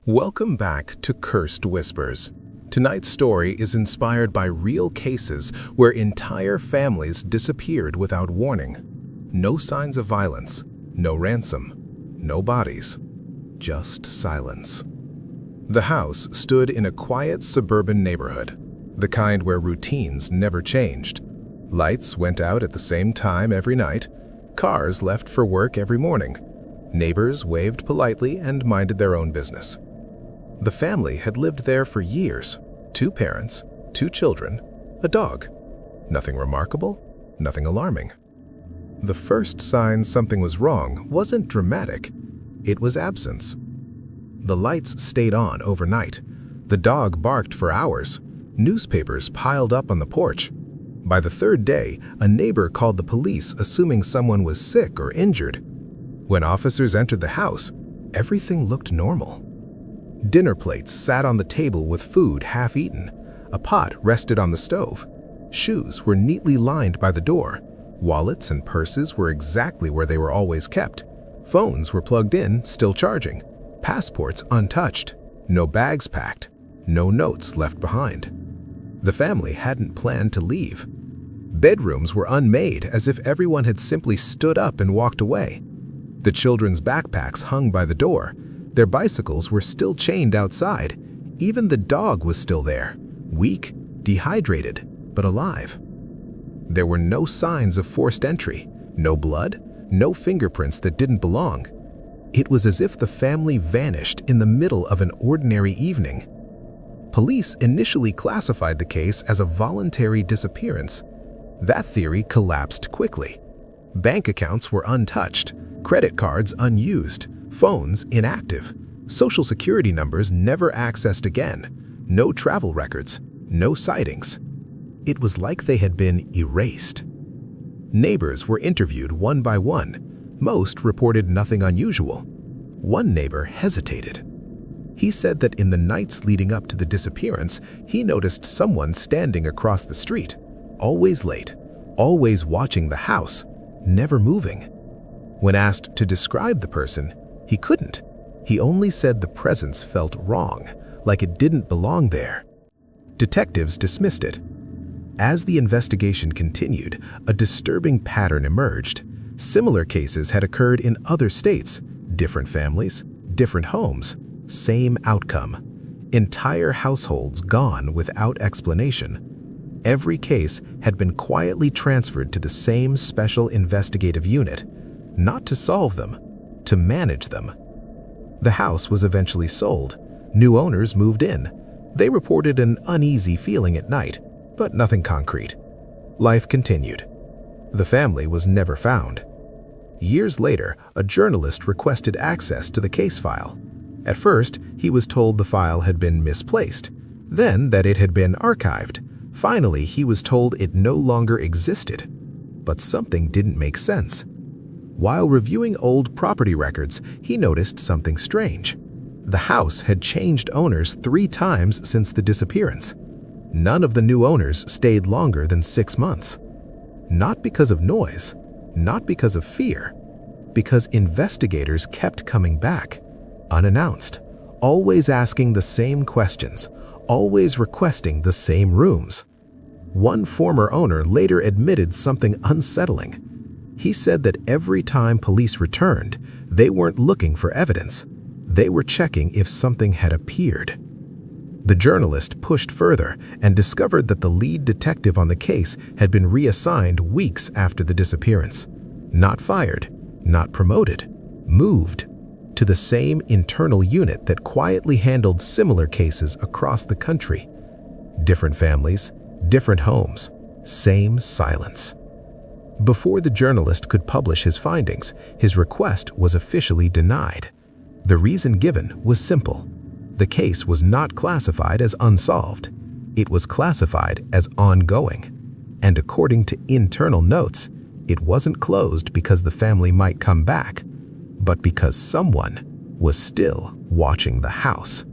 Welcome back to Cursed Whispers. Tonight's story is inspired by real cases where entire families disappeared without warning. No signs of violence, no ransom, no bodies, just silence. The house stood in a quiet suburban neighborhood, the kind where routines never changed. Lights went out at the same time every night, cars left for work every morning. Neighbors waved politely and minded their own business. The family had lived there for years. 2 parents, 2 children, a dog. Nothing remarkable, nothing alarming. The first sign something was wrong wasn't dramatic. It was absence. The lights stayed on overnight. The dog barked for hours. Newspapers piled up on the porch. By the 3rd day, a neighbor called the police assuming someone was sick or injured. When officers entered the house, everything looked normal. Dinner plates sat on the table with food half eaten. A pot rested on the stove. Shoes were neatly lined by the door. Wallets and purses were exactly where they were always kept. Phones were plugged in, still charging. Passports untouched. No bags packed. No notes left behind. The family hadn't planned to leave. Bedrooms were unmade, as if everyone had simply stood up and walked away. The children's backpacks hung by the door. Their bicycles were still chained outside. Even the dog was still there, weak, dehydrated, but alive. There were no signs of forced entry, no blood, no fingerprints that didn't belong. It was as if the family vanished in the middle of an ordinary evening. Police initially classified the case as a voluntary disappearance. That theory collapsed quickly. Bank accounts were untouched, credit cards unused, phones inactive, social security numbers never accessed again, no travel records, no sightings. It was like they had been erased. Neighbors were interviewed one by one. Most reported nothing unusual. One neighbor hesitated. He said that in the nights leading up to the disappearance, he noticed someone standing across the street, always late, always watching the house, never moving. When asked to describe the person, he couldn't. He only said the presence felt wrong, like it didn't belong there. Detectives dismissed it. As the investigation continued, a disturbing pattern emerged. Similar cases had occurred in other states. Different families, different homes, same outcome. Entire households gone without explanation. Every case had been quietly transferred to the same special investigative unit, not to solve them, to manage them. The house was eventually sold. New owners moved in. They reported an uneasy feeling at night, but nothing concrete. Life continued. The family was never found. Years later, a journalist requested access to the case file. At first, he was told the file had been misplaced, then that it had been archived. Finally, he was told it no longer existed. But something didn't make sense. While reviewing old property records, he noticed something strange. The house had changed owners 3 times since the disappearance. None of the new owners stayed longer than 6 months. Not because of noise, not because of fear, because investigators kept coming back, unannounced, always asking the same questions, always requesting the same rooms. One former owner later admitted something unsettling. He said that every time police returned, they weren't looking for evidence. They were checking if something had appeared. The journalist pushed further and discovered that the lead detective on the case had been reassigned weeks after the disappearance. Not fired, not promoted, moved to the same internal unit that quietly handled similar cases across the country. Different families, different homes, same silence. Before the journalist could publish his findings, his request was officially denied. The reason given was simple. The case was not classified as unsolved. It was classified as ongoing. And according to internal notes, it wasn't closed because the family might come back, but because someone was still watching the house.